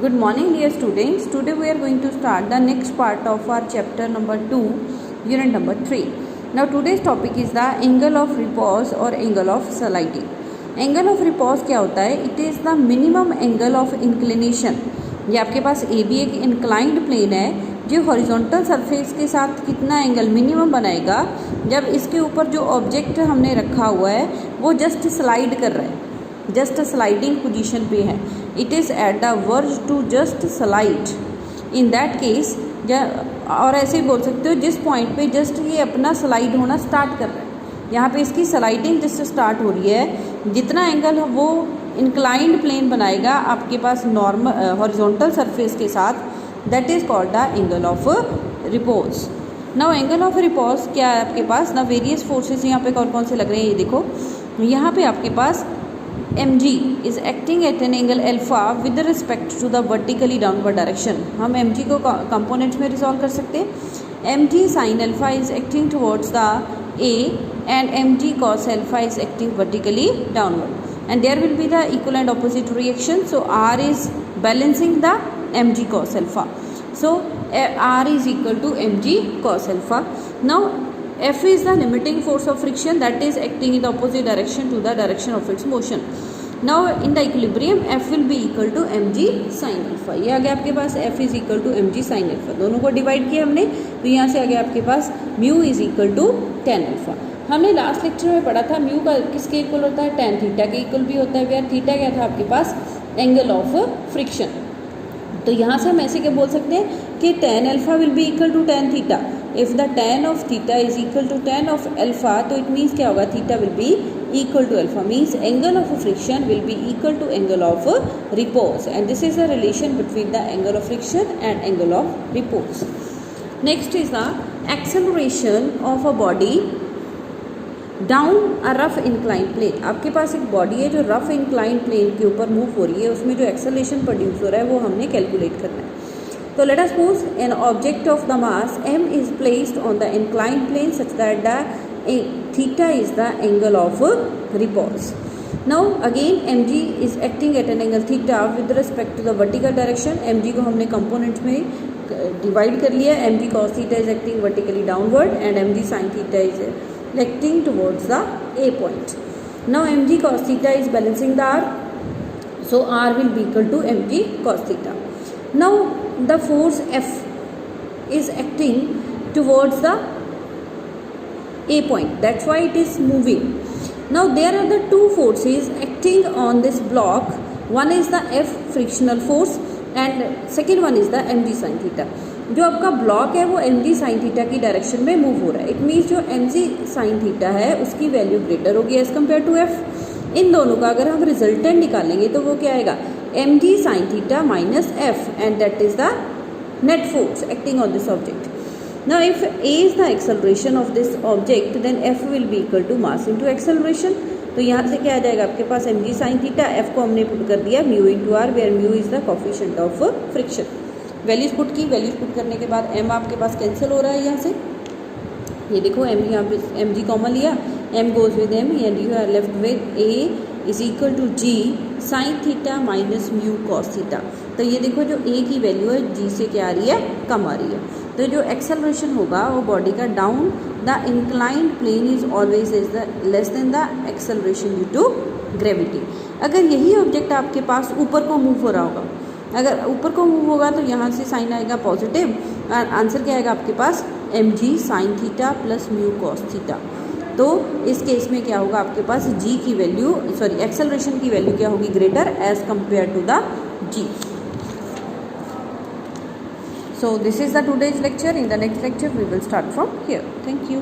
Good morning, dear students. Today we are going to start the next part of our chapter number 2, unit number 3. Now today's topic is the angle of repose or angle of sliding. Angle of repose क्या होता है? It is the minimum angle of inclination. ये आपके पास AB एक inclined plane है जो horizontal surface के साथ कितना एंगल मिनिमम बनाएगा जब इसके ऊपर जो ऑब्जेक्ट हमने रखा हुआ है वो जस्ट स्लाइड कर रहा है, जस्ट स्लाइडिंग पोजीशन पे है. It is at the verge to just slide. In that case और ऐसे ही बोल सकते हो जिस पॉइंट पे जस्ट ये अपना स्लाइड होना स्टार्ट कर रहा है, यहाँ पे इसकी स्लाइडिंग जस्ट स्टार्ट हो रही है. जितना एंगल वो इंक्लाइंड प्लेन बनाएगा आपके पास नॉर्मल हॉरिजॉन्टल सरफेस के साथ, that is called the angle of repose. Now angle of repose क्या है आपके पास ना, वेरियस फोर्सेस यहाँ पे कौन कौन से लग रहे हैं ये देखो. यहाँ पे आपके पास mg is acting at an angle alpha with respect to the vertically downward direction. हम mg को कंपोनेंट्स में रिजॉल्व कर सकते हैं. mg sin alpha is acting towards the a and mg cos alpha is acting vertically downward, and there will be the equal and opposite reaction. So r is balancing the mg cos alpha. So r is equal to mg cos alpha. Now F is the limiting force of friction that is acting in the opposite direction to the direction of its motion. Now in the equilibrium F will be equal to mg sin alpha. ये आ गया आपके पास F is equal to mg sin alpha. दोनों को divide किया हमने तो यहाँ से आ गया आपके पास mu is equal to tan alpha. हमने लास्ट लेक्चर में पढ़ा था म्यू का किसके इक्वल होता है, tan थीटा के इक्वल भी होता है. वेयर थीटा क्या था आपके पास, एंगल ऑफ फ्रिक्शन. तो यहाँ से हम ऐसे क्या बोल सकते हैं कि tan alpha will be equal to tan theta. If the tan of theta is equal to tan of alpha, तो it means क्या होगा, theta will be equal to alpha, means angle of friction will be equal to angle of repose, and this is the relation between the angle of friction and angle of repose. Next is the acceleration of a body down a rough inclined plane. आपके पास एक body है जो rough inclined plane के ऊपर move हो रही है, उसमें जो एक्सेलरेशन प्रोड्यूस हो रहा है वो हमने कैलकुलेट करना है. So let us suppose an object of the mass m is placed on the inclined plane such that the theta is the angle of repose. Now again mg is acting at an angle theta with respect to the vertical direction. mg को हमने components में divide कर लिया. mg cos theta is acting vertically downward and mg sin theta is acting towards the a point. Now mg cos theta is balancing the r, so r will be equal to mg cos theta. Now the force F is acting towards the A point, that's why it is moving. Now there are the two forces acting on this block. One is the F frictional force and second one is the mg sin theta. जो आपका block है वो mg sin theta की direction में move हो रहा है. It means जो mg sin theta है उसकी वैल्यू ग्रेटर होगी एज कम्पेयर टू F. इन दोनों का अगर हम रिजल्टेंट निकालेंगे तो वो क्या आएगा, mg sin theta minus F, and that is the net force acting on this object. Now if A is the acceleration of this object, then F will be equal to mass into acceleration. तो यहाँ से क्या आ जाएगा आपके पास mg sin theta, F को हमने put कर दिया mu into r, where mu is the coefficient of friction. Values put की, वैल्यूज पुट करने के बाद m आपके पास कैंसिल हो रहा है यहाँ से. ये देखो m यहाँ पे mg कॉमन लिया, m goes with m and you are left with A is equal to g sin theta minus mu cos theta. तो ये देखो जो a की वैल्यू है g से क्या आ रही है, कम आ रही है. तो जो एक्सेलरेशन होगा वो बॉडी का down the inclined plane is always less than the acceleration due to gravity. अगर यही ऑब्जेक्ट आपके पास ऊपर को मूव हो रहा होगा, अगर ऊपर को मूव होगा तो यहाँ से साइन आएगा पॉजिटिव, और आंसर क्या आएगा आपके पास mg sin theta plus mu cos theta. तो इस केस में क्या होगा आपके पास g की वैल्यू, सॉरी एक्सेलरेशन की वैल्यू क्या होगी, greater as compare to the g. So this is the today's lecture. In the next lecture we will start from here. Thank you.